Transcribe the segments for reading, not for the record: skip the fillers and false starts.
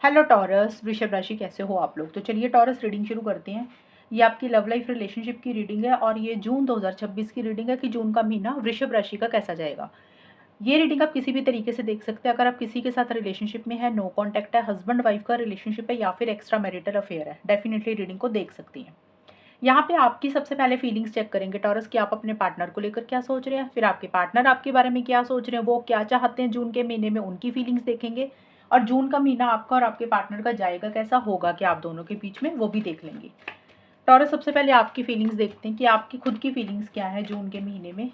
Hello taurus, वृषभ राशि, कैसे हो आप लोग। तो चलिए टॉरस रीडिंग शुरू करते हैं। ये आपकी लव लाइफ रिलेशनशिप की रीडिंग है और ये जून 2026 की रीडिंग है कि जून का महीना वृषभ राशि का कैसा जाएगा। ये रीडिंग आप किसी भी तरीके से देख सकते हैं। अगर आप किसी के साथ रिलेशनशिप में है, नो कॉन्टैक्ट है, हस्बैंड वाइफ का रिलेशनशिप है या फिर एक्स्ट्रा मैरिटल अफेयर है, डेफिनेटली रीडिंग को देख सकती हैं। यहाँ पे आपकी सबसे पहले फीलिंग्स चेक करेंगे टॉरस कि आप अपने पार्टनर को लेकर क्या सोच रहे हैं, फिर आपके पार्टनर आपके बारे में क्या सोच रहे हैं, वो क्या चाहते हैं जून के महीने में, उनकी फीलिंग्स देखेंगे। और जून का महीना आपका और आपके पार्टनर का जाएगा कैसा, होगा क्या आप दोनों के बीच में, वो भी देख लेंगे। टॉरस सबसे पहले आपकी फीलिंग्स देखते हैं कि आपकी खुद की फीलिंग्स क्या है जून के महीने में।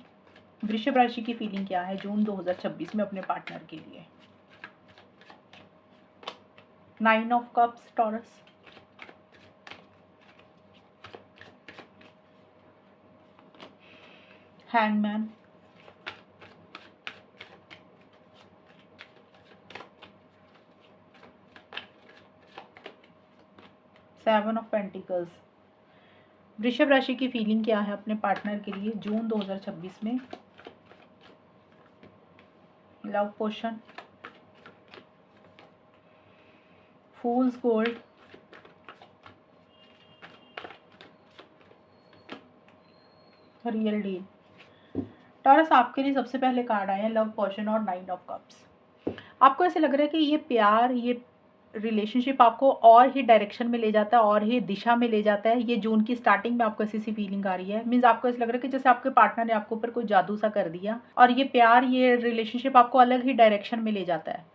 वृषभ राशि की फीलिंग क्या है जून 2026 में अपने पार्टनर के लिए। 9 of cups taurus, hangman, 7 of pentacles. वृषभ राशि की फीलिंग क्या है अपने पार्टनर के लिए जून 2026 में। लव पोशन, फूल्स गोल्ड, रियल डील। टॉरस आपके लिए सबसे पहले कार्ड आए हैं लव पोशन और 9 ऑफ कप्स। आपको ऐसे लग रहा है कि ये प्यार, ये रिलेशनशिप आपको और ही डायरेक्शन में ले जाता है और ही दिशा में ले जाता है। ये जून की स्टार्टिंग में आपको ऐसी सी फीलिंग आ रही है। मीन्स आपको ऐसा लग रहा है कि जैसे आपके पार्टनर ने आपके ऊपर कोई जादू सा कर दिया और ये प्यार, ये रिलेशनशिप आपको अलग ही डायरेक्शन में ले जाता है।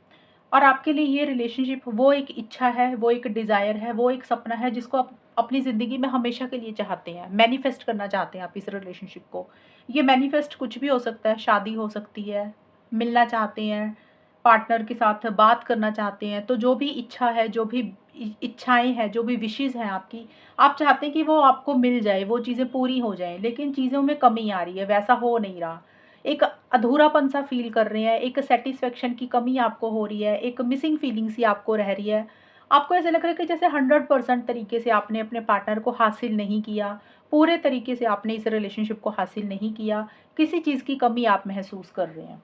और आपके लिए ये रिलेशनशिप वो एक इच्छा है, वो एक डिज़ायर है, वो एक सपना है जिसको आप अपनी ज़िंदगी में हमेशा के लिए चाहते हैं, मैनिफेस्ट करना चाहते हैं आप इस रिलेशनशिप को। ये मैनिफेस्ट कुछ भी हो सकता है, शादी हो सकती है, मिलना चाहते हैं, पार्टनर के साथ बात करना चाहते हैं। तो जो भी इच्छा है, जो भी इच्छाएँ हैं, जो भी विशेज़ हैं आपकी, आप चाहते हैं कि वो आपको मिल जाए, वो चीज़ें पूरी हो जाएँ, लेकिन चीज़ों में कमी आ रही है, वैसा हो नहीं रहा। एक अधूरापन-सा फ़ील कर रहे हैं, एक सैटिस्फैक्शन की कमी आपको हो रही है, एक मिसिंग फीलिंग सी आपको रह रही है। आपको ऐसा लग रहा है कि जैसे 100% तरीके से आपने अपने पार्टनर को हासिल नहीं किया, पूरे तरीके से आपने इस रिलेशनशिप को हासिल नहीं किया, किसी चीज़ की कमी आप महसूस कर रहे हैं।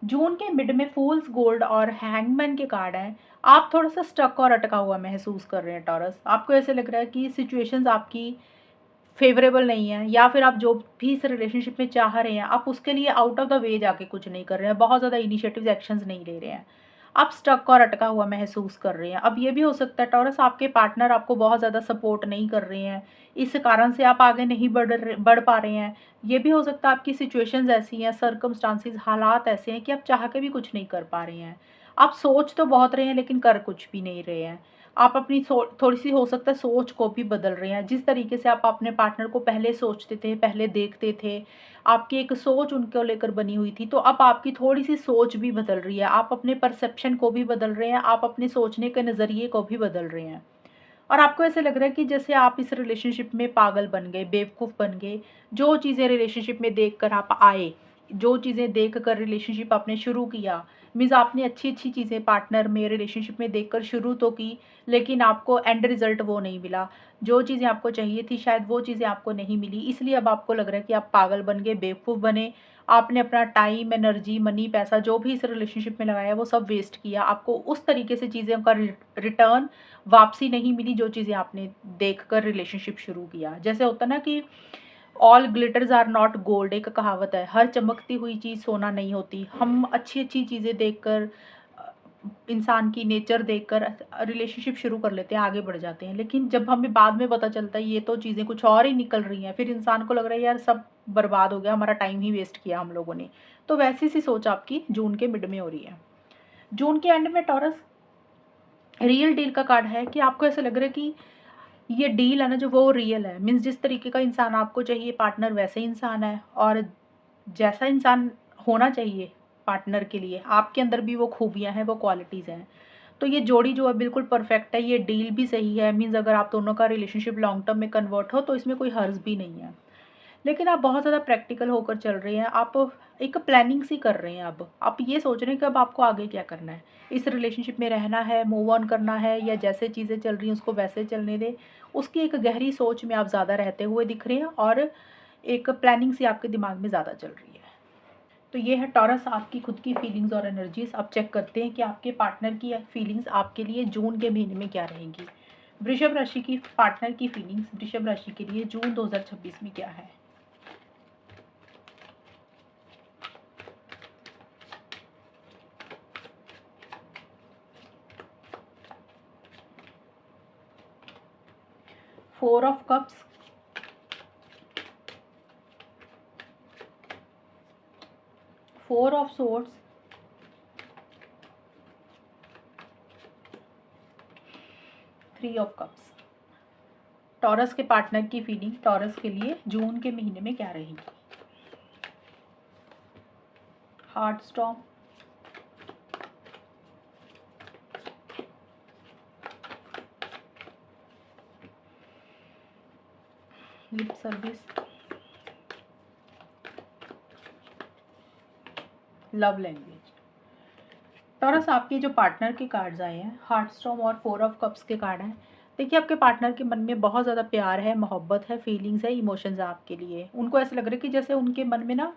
जून के मिड में फूल्स गोल्ड और हैंगमैन के कार्ड हैं। आप थोड़ा-सा स्टक और अटका हुआ महसूस कर रहे हैं टॉरस। आपको ऐसे लग रहा है कि सिचुएशंस आपकी फ़ेवरेबल नहीं है या फिर आप जो भी इस रिलेशनशिप में चाह रहे हैं, आप उसके लिए आउट ऑफ द वे जाके कुछ नहीं कर रहे हैं, बहुत ज़्यादा इनिशिएटिव्स, एक्शंस नहीं ले रहे हैं। आप स्टक और अटका हुआ महसूस कर रहे हैं। अब ये भी हो सकता है टॉरस, आपके पार्टनर आपको बहुत ज़्यादा सपोर्ट नहीं कर रहे हैं, इस कारण से आप आगे नहीं बढ़ पा रहे हैं। ये भी हो सकता है आपकी सिचुएशंस ऐसी हैं, सर्कमस्टांसेस, हालात ऐसे हैं कि आप चाह के भी कुछ नहीं कर पा रहे हैं। आप सोच तो बहुत रहे हैं लेकिन कर कुछ भी नहीं रहे हैं। आप अपनी थोड़ी-सी हो सकता है सोच को भी बदल रहे हैं। जिस तरीके से आप अपने पार्टनर को पहले सोचते थे, पहले देखते थे, आपकी एक सोच उनको लेकर बनी हुई थी, तो अब आपकी थोड़ी-सी सोच भी बदल रही है। आप अपने परसेप्शन को भी बदल रहे हैं, आप अपने सोचने के नज़रिए को भी बदल रहे हैं। और आपको ऐसे लग रहा है कि जैसे आप इस रिलेशनशिप में पागल बन गए, बेवकूफ़ बन गए। जो चीज़ें रिलेशनशिप में देखकर आप आए, जो चीज़ें देखकर रिलेशनशिप आपने शुरू किया, मीन्स आपने अच्छी-अच्छी चीज़ें पार्टनर में, रिलेशनशिप में देखकर शुरू तो की, लेकिन आपको एंड रिज़ल्ट वो नहीं मिला। जो चीज़ें आपको चाहिए थी शायद वो चीज़ें आपको नहीं मिली, इसलिए अब आपको लग रहा है कि आप पागल बन गए, बेवकूफ़ बने। आपने अपना टाइम, एनर्जी, मनी, पैसा जो भी इस रिलेशनशिप में लगाया वो सब वेस्ट किया। आपको उस तरीके से चीज़ों का रिटर्न, वापसी नहीं मिली जो चीज़ें आपने देखकर रिलेशनशिप शुरू किया। जैसे होता है ना कि all glitters are not gold, एक कहावत है, हर चमकती हुई चीज़ सोना नहीं होती। हम अच्छी-अच्छी चीज़ें देखकर, इंसान की नेचर देखकर रिलेशनशिप शुरू कर लेते हैं, आगे बढ़ जाते हैं। लेकिन जब हमें बाद में पता चलता है ये तो चीज़ें कुछ और ही निकल रही हैं, फिर इंसान को लग रहा है यार सब बर्बाद हो गया, हमारा टाइम ही वेस्ट किया हम लोगों ने। तो वैसी सी सोच आपकी जून के मिड में हो रही है। जून के एंड में टॉरस, रियल डील का कार्ड है कि आपको ऐसा लग रहा है कि ये डील है ना जो, वो रियल है। मीन्स जिस तरीके का इंसान आपको चाहिए पार्टनर, वैसे ही इंसान है, और जैसा इंसान होना चाहिए पार्टनर के लिए, आपके अंदर भी वो खूबियाँ हैं, वो क्वालिटीज़ हैं। तो ये जोड़ी जो है बिल्कुल परफेक्ट है, ये डील भी सही है। मीन्स अगर आप दोनों का रिलेशनशिप लॉन्ग टर्म में कन्वर्ट हो तो इसमें कोई हर्ज भी नहीं है। लेकिन आप बहुत ज़्यादा प्रैक्टिकल होकर चल रहे हैं। आप एक प्लानिंग सी कर रहे हैं। अब आप ये सोच रहे हैं कि अब आपको आगे क्या करना है। इस रिलेशनशिप में रहना है, मूव ऑन करना है, या जैसे चीज़ें चल रही हैं उसको वैसे चलने दें। उसकी एक गहरी सोच में आप ज़्यादा रहते हुए दिख रहे हैं और एक प्लानिंग सी आपके दिमाग में ज़्यादा चल रही है। तो ये है टॉरस आपकी खुद की फीलिंग्स और एनर्जीज। अब चेक करते हैं कि आपके पार्टनर की फीलिंग्स आपके लिए जून के महीने में क्या रहेंगी। वृषभ राशि की पार्टनर की फीलिंग्स वृषभ राशि के लिए जून 2026 में क्या है। Four of cups, four of swords, three of cups. Taurus के पार्टनर की फीलिंग टॉरस के लिए जून के महीने में क्या रहेगी। Heart storm, lip service, love language. Taurus आपके जो पार्टनर के कार्ड्स आए हैं, हार्ट स्टॉर्म और फोर ऑफ कप्स के कार्ड हैं। देखिए आपके पार्टनर के मन में बहुत ज़्यादा प्यार है, मोहब्बत है, फीलिंग्स है, इमोशंस है आपके लिए। उनको ऐसा लग रहा है कि जैसे उनके मन में ना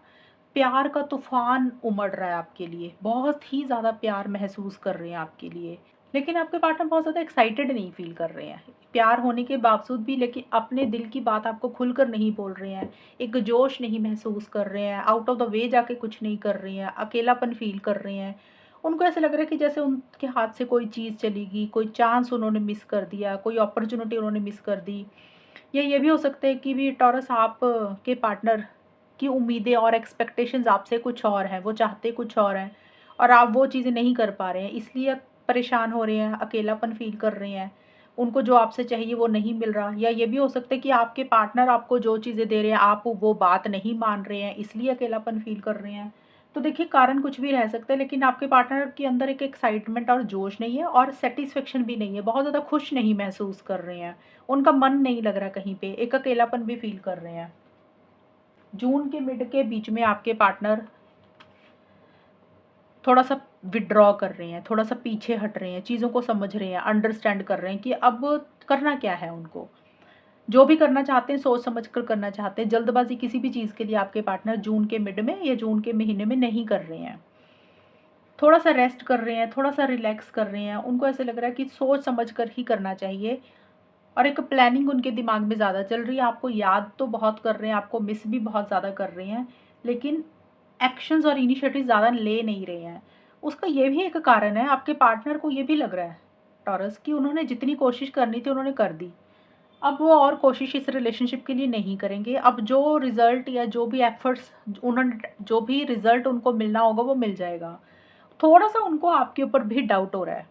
प्यार का तूफान उमड़ रहा है आपके लिए, बहुत ही ज़्यादा प्यार महसूस कर रहे हैं आपके लिए। लेकिन आपके पार्टनर बहुत ज़्यादा एक्साइटेड नहीं फील कर रहे हैं प्यार होने के बावजूद भी, लेकिन अपने दिल की बात आपको खुलकर नहीं बोल रहे हैं, एक जोश नहीं महसूस कर रहे हैं, आउट ऑफ द वे जाके कुछ नहीं कर रहे हैं, अकेलापन फील कर रहे हैं। उनको ऐसा लग रहा है कि जैसे उनके हाथ से कोई चीज़ चली गई, कोई चांस उन्होंने मिस कर दिया, कोई अपॉर्चुनिटी उन्होंने मिस कर दी। या ये भी हो सकता है कि भी टॉरस आप के पार्टनर की उम्मीदें और एक्सपेक्टेशंस आपसे कुछ और हैं, वो चाहते कुछ और हैं और आप वो चीज़ें नहीं कर पा रहे हैं, इसलिए परेशान हो रहे हैं, अकेलापन फील कर रहे हैं। उनको जो आपसे चाहिए वो नहीं मिल रहा। या ये भी हो सकता है कि आपके पार्टनर आपको जो चीज़ें दे रहे हैं आप वो बात नहीं मान रहे हैं, इसलिए अकेलापन फील कर रहे हैं। तो देखिए कारण कुछ भी रह सकता है, लेकिन आपके पार्टनर के अंदर एक एक्साइटमेंट और जोश नहीं है और सेटिस्फेक्शन भी नहीं है, बहुत ज़्यादा खुश नहीं महसूस कर रहे हैं, उनका मन नहीं लग रहा कहीं पे, एक अकेलापन भी फील कर रहे हैं। जून के मिड के बीच में आपके पार्टनर थोड़ा सा विड्रॉ कर रहे हैं, थोड़ा सा पीछे हट रहे हैं, चीज़ों को समझ रहे हैं, अंडरस्टैंड कर रहे हैं कि अब करना क्या है उनको। जो भी करना चाहते हैं सोच समझ कर करना चाहते हैं। जल्दबाजी किसी भी चीज़ के लिए आपके पार्टनर जून के मिड में या जून के महीने में नहीं कर रहे हैं। थोड़ा सा रेस्ट कर रहे हैं, थोड़ा सा रिलैक्स कर रहे हैं। उनको ऐसे लग रहा है कि सोच समझ कर ही करना चाहिए और एक प्लानिंग उनके दिमाग में ज़्यादा चल रही है। आपको याद तो बहुत कर रहे हैं, आपको मिस भी बहुत ज़्यादा कर रहे हैं, लेकिन एक्शंस और इनिशिएटिव ज़्यादा ले नहीं रहे हैं। उसका ये भी एक कारण है, आपके पार्टनर को ये भी लग रहा है टॉरस कि उन्होंने जितनी कोशिश करनी थी उन्होंने कर दी, अब वो और कोशिश इस रिलेशनशिप के लिए नहीं करेंगे। अब जो रिज़ल्ट या जो भी एफर्ट्स उन्होंने, जो भी रिज़ल्ट उनको मिलना होगा वो मिल जाएगा। थोड़ा सा उनको आपके ऊपर भी डाउट हो रहा है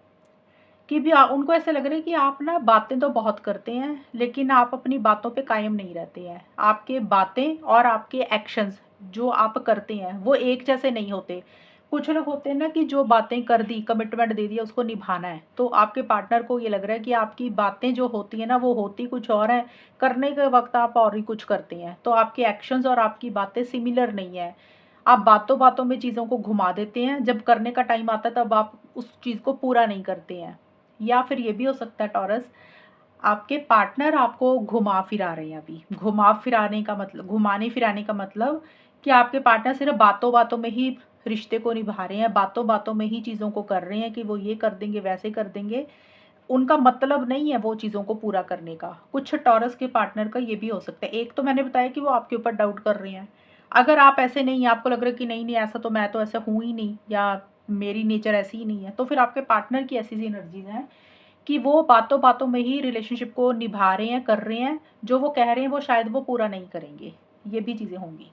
कि भी उनको ऐसा लग रहा है कि आप ना बातें तो बहुत करते हैं लेकिन आप अपनी बातों पे कायम नहीं रहते हैं। आपके बातें और आपके एक्शंस जो आप करते हैं वो एक जैसे नहीं होते। कुछ लोग होते हैं ना कि जो बातें कर दी, कमिटमेंट दे दिया, उसको निभाना है। तो आपके पार्टनर को ये लग रहा है कि आपकी बातें जो होती है ना वो होती कुछ और है, करने के वक्त आप और ही कुछ करते हैं। तो आपके एक्शंस और आपकी बातें सिमिलर नहीं है। आप बातों बातों में चीज़ों को घुमा देते हैं, जब करने का टाइम आता है तब आप उस चीज़ को पूरा नहीं करते हैं। या फिर ये भी हो सकता है टॉरस, आपके पार्टनर आपको घुमा फिरा रहे हैं। अभी घुमा फिराने का मतलब, घुमाने फिराने का मतलब कि आपके पार्टनर सिर्फ बातों बातों में ही रिश्ते को निभा रहे हैं, बातों बातों में ही चीज़ों को कर रहे हैं कि वो ये कर देंगे वैसे कर देंगे। उनका मतलब नहीं है वो चीज़ों को पूरा करने का। कुछ टॉरस के पार्टनर का ये भी हो सकता है। एक तो मैंने बताया कि वो आपके ऊपर डाउट कर रहे हैं। अगर आप ऐसे नहीं, आपको लग रहा है कि नहीं नहीं ऐसा तो मैं तो ऐसा हूँ ही नहीं या मेरी नेचर ऐसी ही नहीं है, तो फिर आपके पार्टनर की ऐसी सी एनर्जीज हैं कि वो बातों बातों में ही रिलेशनशिप को निभा रहे हैं, कर रहे हैं। जो वो कह रहे हैं वो शायद वो पूरा नहीं करेंगे। ये भी चीज़ें होंगी।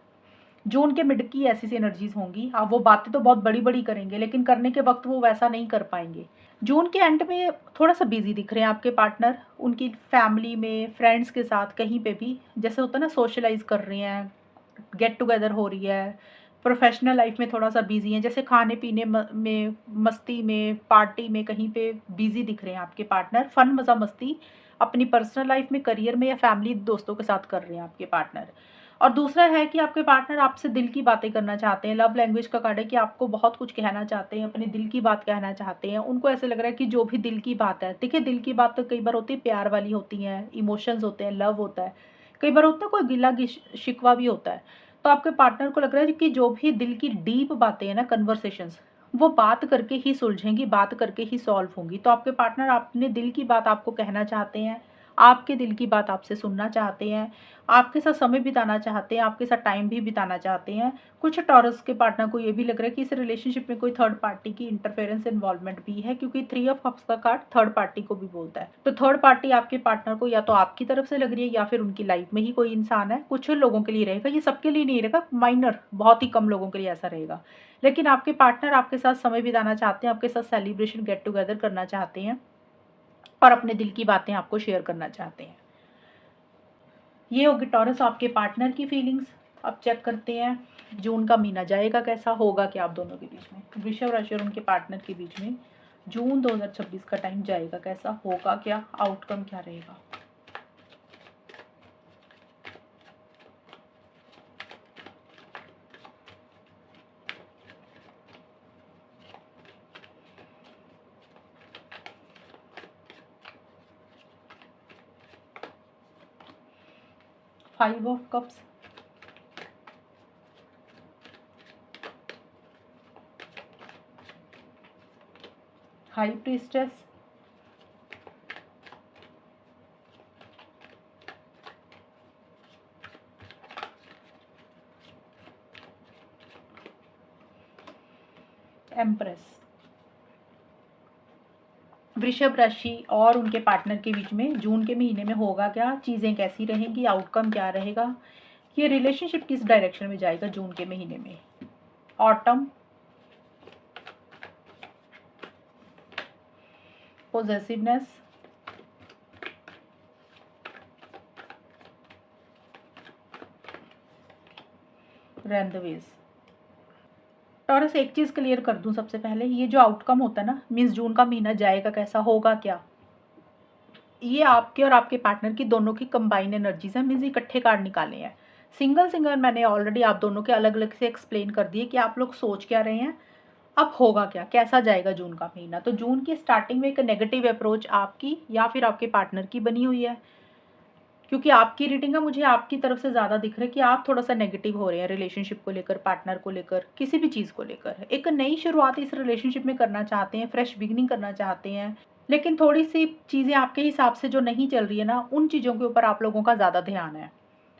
जून के मिड की ऐसी सी एनर्जीज होंगी। हाँ, वो बातें तो बहुत बड़ी बड़ी करेंगे लेकिन करने के वक्त वो वैसा नहीं कर पाएंगे। जून के एंड में थोड़ा सा बिजी दिख रहे हैं आपके पार्टनर, उनकी फैमिली में, फ्रेंड्स के साथ कहीं पे भी, जैसे होता है ना सोशलाइज कर रहे हैं, गेट टुगेदर हो रही है। प्रोफेशनल लाइफ में थोड़ा सा बिजी हैं, जैसे खाने पीने में, मस्ती में, पार्टी में, कहीं पे बिजी दिख रहे हैं आपके पार्टनर। फन मज़ा मस्ती अपनी पर्सनल लाइफ में, करियर में या फैमिली दोस्तों के साथ कर रहे हैं आपके पार्टनर। और दूसरा है कि आपके पार्टनर आपसे दिल की बातें करना चाहते हैं। लव लैंग्वेज का कार्ड है कि आपको बहुत कुछ कहना चाहते हैं, अपने दिल की बात कहना चाहते हैं। उनको ऐसे लग रहा है कि जो भी दिल की बात है, देखिए दिल की बात तो कई बार होती है प्यार वाली होती है, इमोशंस होते हैं, लव होता है, कई बार होता है कोई गिला शिकवा भी होता है। तो आपके पार्टनर को लग रहा है कि जो भी दिल की डीप बातें हैं ना, कन्वर्सेशंस, वो बात करके ही सुलझेंगी, बात करके ही सॉल्व होंगी। तो आपके पार्टनर अपने दिल की बात आपको कहना चाहते हैं, आपके दिल की बात आपसे सुनना चाहते हैं, आपके साथ समय बिताना चाहते हैं, आपके साथ टाइम भी बिताना चाहते हैं। कुछ टॉरस के पार्टनर को ये भी लग रहा है कि इस रिलेशनशिप में कोई थर्ड पार्टी की इंटरफेरेंस इन्वॉल्वमेंट भी है, क्योंकि 3 ऑफ कप्स का कार्ड थर्ड पार्टी को भी बोलता है। तो थर्ड पार्टी आपके पार्टनर को या तो आपकी तरफ से लग रही है या फिर उनकी लाइफ में ही कोई इंसान है। कुछ लोगों के लिए रहेगा, ये सबके लिए नहीं रहेगा, माइनर बहुत ही कम लोगों के लिए ऐसा रहेगा। लेकिन आपके पार्टनर आपके साथ समय बिताना चाहते हैं, आपके साथ सेलिब्रेशन, गेट टुगेदर करना चाहते हैं और अपने दिल की बातें आपको शेयर करना चाहते हैं। ये होगी टॉरस आपके पार्टनर की फीलिंग्स। अब चेक करते हैं जून का महीना जाएगा कैसा, होगा क्या आप दोनों के बीच में, वृषभ राशि और उनके पार्टनर के बीच में जून 2026 का टाइम जाएगा कैसा, होगा क्या, आउटकम क्या रहेगा। Five of cups, high priestess, empress. वृषभ राशि और उनके पार्टनर के बीच में जून के महीने में होगा क्या, चीज़ें कैसी रहेंगी, आउटकम क्या रहेगा, ये रिलेशनशिप किस डायरेक्शन में जाएगा जून के महीने में। Autumn, possessiveness, रैंडवेज। टॉरस एक चीज़ क्लियर कर दूं सबसे पहले, ये जो आउटकम होता है ना, मीन्स जून का महीना जाएगा कैसा, होगा क्या, ये आपके और आपके पार्टनर की दोनों की कंबाइन एनर्जीज है, मीन्स इकट्ठे कार्ड निकाले हैं। सिंगल सिंगल मैंने ऑलरेडी आप दोनों के अलग अलग से एक्सप्लेन कर दिए कि आप लोग सोच क्या रहे हैं। अब होगा क्या, कैसा जाएगा जून का महीना। तो जून की स्टार्टिंग में एक नेगेटिव अप्रोच आपकी या फिर आपके पार्टनर की बनी हुई है, क्योंकि आपकी रीडिंग है, मुझे आपकी तरफ से ज़्यादा दिख रहा है कि आप थोड़ा सा नेगेटिव हो रहे हैं रिलेशनशिप को लेकर, पार्टनर को लेकर, किसी भी चीज़ को लेकर। एक नई शुरुआत इस रिलेशनशिप में करना चाहते हैं, फ्रेश बिगिनिंग करना चाहते हैं, लेकिन थोड़ी सी चीज़ें आपके हिसाब से जो नहीं चल रही है ना, उन चीज़ों के ऊपर आप लोगों का ज़्यादा ध्यान है।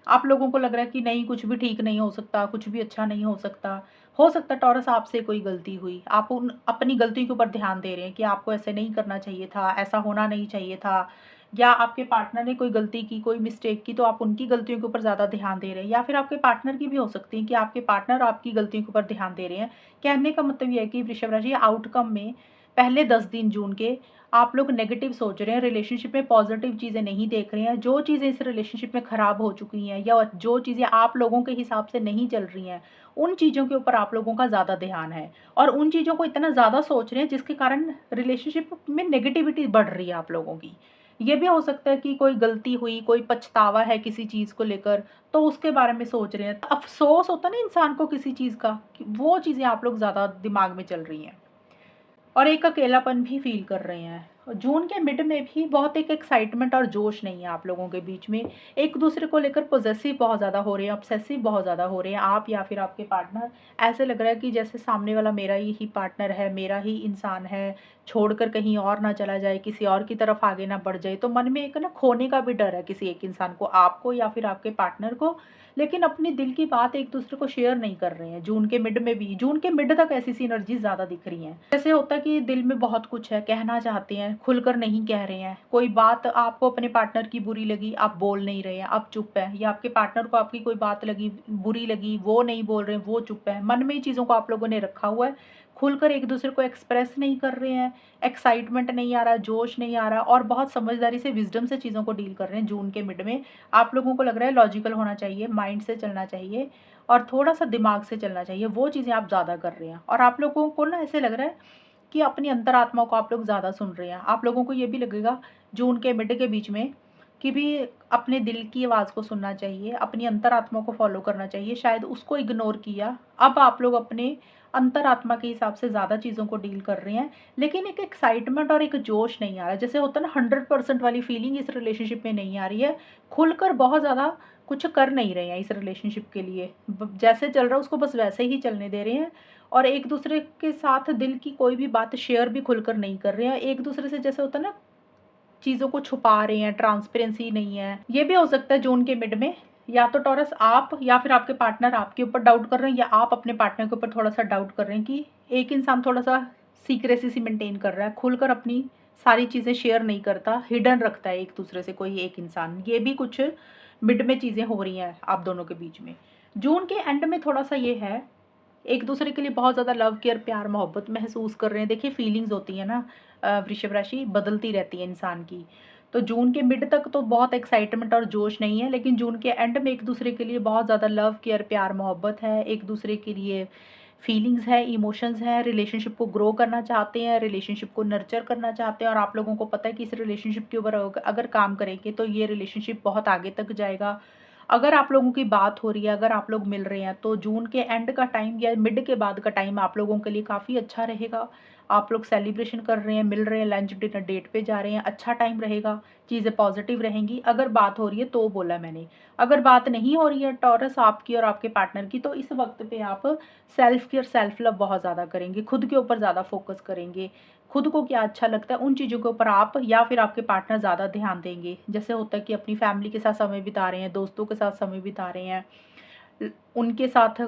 आप लोगों को लग रहा है कि नहीं, कुछ भी ठीक नहीं हो सकता, कुछ भी अच्छा नहीं हो सकता। हो सकता है टॉरस आपसे कोई गलती हुई, आप उन अपनी गलती के ऊपर ध्यान दे रहे हैं कि आपको ऐसे नहीं करना चाहिए था, ऐसा होना नहीं चाहिए था, या आपके पार्टनर ने कोई गलती की, कोई मिस्टेक की, तो आप उनकी गलतियों के ऊपर ज़्यादा ध्यान दे रहे हैं, या फिर आपके पार्टनर की भी हो सकती है कि आपके पार्टनर आपकी गलतियों के ऊपर ध्यान दे रहे हैं। कहने का मतलब ये है कि वृषभ राशि आउटकम में पहले 10 दिन जून के आप लोग नेगेटिव सोच रहे हैं, रिलेशनशिप में पॉजिटिव चीज़ें नहीं देख रहे हैं। जो चीज़ें इस रिलेशनशिप में ख़राब हो चुकी हैं या जो चीज़ें आप लोगों के हिसाब से नहीं चल रही हैं, उन चीज़ों के ऊपर आप लोगों का ज़्यादा ध्यान है और उन चीज़ों को इतना ज़्यादा सोच रहे हैं जिसके कारण रिलेशनशिप में नेगेटिविटी बढ़ रही है आप लोगों की। ये भी हो सकता है कि कोई गलती हुई, कोई पछतावा है किसी चीज़ को लेकर, तो उसके बारे में सोच रहे हैं। अफ़सोस होता है ना इंसान को किसी चीज़ का, कि वो चीज़ें आप लोग ज़्यादा दिमाग में चल रही हैं। और एक अकेलापन भी फील कर रहे हैं। जून के मिड में भी बहुत एक एक्साइटमेंट और जोश नहीं है आप लोगों के बीच में। एक दूसरे को लेकर पॉसेसिव बहुत ज़्यादा हो रहे हैं, ऑब्सेसिव बहुत ज़्यादा हो रहे हैं, आप या फिर आपके पार्टनर। ऐसे लग रहा है कि जैसे सामने वाला मेरा ही पार्टनर है, मेरा ही इंसान है, छोड़कर कहीं और ना चला जाए, किसी और की तरफ आगे ना बढ़ जाए। तो मन में एक ना खोने का भी डर है किसी एक इंसान को, आपको या फिर आपके पार्टनर को। लेकिन अपनी दिल की बात एक दूसरे को शेयर नहीं कर रहे हैं। जून के मिड में भी, जून के मिड तक ऐसी सी एनर्जी ज़्यादा दिख रही हैं। जैसे होता है कि दिल में बहुत कुछ है, कहना चाहते हैं, खुलकर नहीं कह रहे हैं। कोई बात आपको अपने पार्टनर की बुरी लगी, आप बोल नहीं रहे हैं, आप चुप है, या आपके पार्टनर को आपकी कोई बात लगी, बुरी लगी, वो नहीं बोल रहे हैं, वो चुप है। मन में ही चीज़ों को आप लोगों ने रखा हुआ है, खुलकर एक दूसरे को एक्सप्रेस नहीं कर रहे हैं। एक्साइटमेंट नहीं आ रहा, जोश नहीं आ रहा, और बहुत समझदारी से, विजडम से चीज़ों को डील कर रहे हैं। जून के मिड में आप लोगों को लग रहा है लॉजिकल होना चाहिए, माइंड से चलना चाहिए और थोड़ा सा दिमाग से चलना चाहिए। वो चीज़ें आप ज़्यादा कर रहे हैं और आप लोगों को ना ऐसे लग रहा है कि अपनी अंतरात्मा को आप लोग ज़्यादा सुन रहे हैं। आप लोगों को ये भी लगेगा जून के मिड के बीच में कि भी अपने दिल की आवाज़ को सुनना चाहिए, अपनी अंतरात्मा को फॉलो करना चाहिए। शायद उसको इग्नोर किया, अब आप लोग अपने अंतरात्मा के हिसाब से ज़्यादा चीज़ों को डील कर रहे हैं। लेकिन एक एक्साइटमेंट और एक जोश नहीं आ रहा, जैसे होता है ना 100% वाली फीलिंग इस रिलेशनशिप में नहीं आ रही है। खुलकर बहुत ज़्यादा कुछ कर नहीं रहे हैं इस रिलेशनशिप के लिए, जैसे चल रहा है उसको बस वैसे ही चलने दे रहे हैं, और एक दूसरे के साथ दिल की कोई भी बात शेयर भी खुलकर नहीं कर रहे हैं। एक दूसरे से जैसे होता है ना, चीज़ों को छुपा रहे हैं, ट्रांसपेरेंसी नहीं है। ये भी हो सकता है जून के मिड में, या तो टॉरस आप या फिर आपके पार्टनर आपके ऊपर डाउट कर रहे हैं, या आप अपने पार्टनर के ऊपर थोड़ा सा डाउट कर रहे हैं कि एक इंसान थोड़ा सा सीक्रेसी सी मेंटेन कर रहा है, खुलकर अपनी सारी चीज़ें शेयर नहीं करता, हिडन रखता है एक दूसरे से कोई एक इंसान। ये भी कुछ मिड में चीज़ें हो रही हैं आप दोनों के बीच में। जून के एंड में थोड़ा सा ये है, एक दूसरे के लिए बहुत ज़्यादा लव केयर प्यार मोहब्बत महसूस कर रहे हैं। देखिए फीलिंग्स होती है ना, वृषभ राशि बदलती रहती है इंसान की। तो जून के मिड तक तो बहुत एक्साइटमेंट और जोश नहीं है, लेकिन जून के एंड में एक दूसरे के लिए बहुत ज़्यादा लव केयर प्यार मोहब्बत है, एक दूसरे के लिए फीलिंग्स है, इमोशंस है, रिलेशनशिप को ग्रो करना चाहते हैं, रिलेशनशिप को नर्चर करना चाहते हैं, और आप लोगों को पता है कि इस रिलेशनशिप के ऊपर अगर काम करेंगे तो ये रिलेशनशिप बहुत आगे तक जाएगा। अगर आप लोगों की बात हो रही है, अगर आप लोग मिल रहे हैं, तो जून के एंड का टाइम या मिड के बाद का टाइम आप लोगों के लिए काफ़ी अच्छा रहेगा। आप लोग सेलिब्रेशन कर रहे हैं, मिल रहे हैं, लंच डिनर डेट पे जा रहे हैं, अच्छा टाइम रहेगा, चीज़ें पॉजिटिव रहेंगी। अगर बात हो रही है तो बोला मैंने, अगर बात नहीं हो रही है टॉरस आपकी और आपके पार्टनर की, तो इस वक्त पे आप सेल्फ केयर सेल्फ लव बहुत ज़्यादा करेंगे, खुद के ऊपर ज़्यादा फोकस करेंगे। खुद को क्या अच्छा लगता है उन चीज़ों के ऊपर आप या फिर आपके पार्टनर ज़्यादा ध्यान देंगे। जैसे होता है कि अपनी फैमिली के साथ समय बिता रहे हैं, दोस्तों के साथ समय बिता रहे हैं, उनके साथ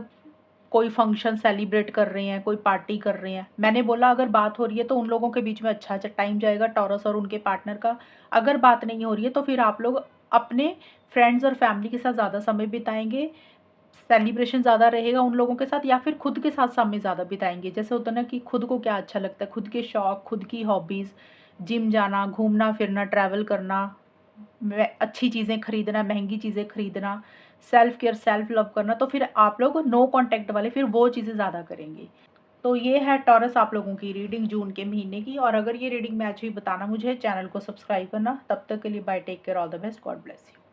कोई फंक्शन सेलिब्रेट कर रहे हैं, कोई पार्टी कर रहे हैं। मैंने बोला अगर बात हो रही है तो उन लोगों के बीच में अच्छा टाइम जाएगा टॉरस और उनके पार्टनर का। अगर बात नहीं हो रही है तो फिर आप लोग अपने फ्रेंड्स और फैमिली के साथ ज़्यादा समय बिताएंगे, सेलिब्रेशन ज़्यादा रहेगा उन लोगों के साथ, या फिर खुद के साथ समय ज़्यादा बिताएंगे। जैसे होता है ना कि खुद को क्या अच्छा लगता है, खुद के शौक, खुद की हॉबीज़, जिम जाना, घूमना फिरना, ट्रैवल करना, अच्छी चीज़ें खरीदना, महंगी चीज़ें खरीदना, सेल्फ केयर सेल्फ लव करना, तो फिर आप लोग नो कांटेक्ट वाले फिर वो चीज़ें ज़्यादा करेंगे। तो ये है टॉरस आप लोगों की रीडिंग जून के महीने की। और अगर ये रीडिंग मैच हुई बताना मुझे, चैनल को सब्सक्राइब करना। तब तक के लिए bye, take care, all the best, God bless you.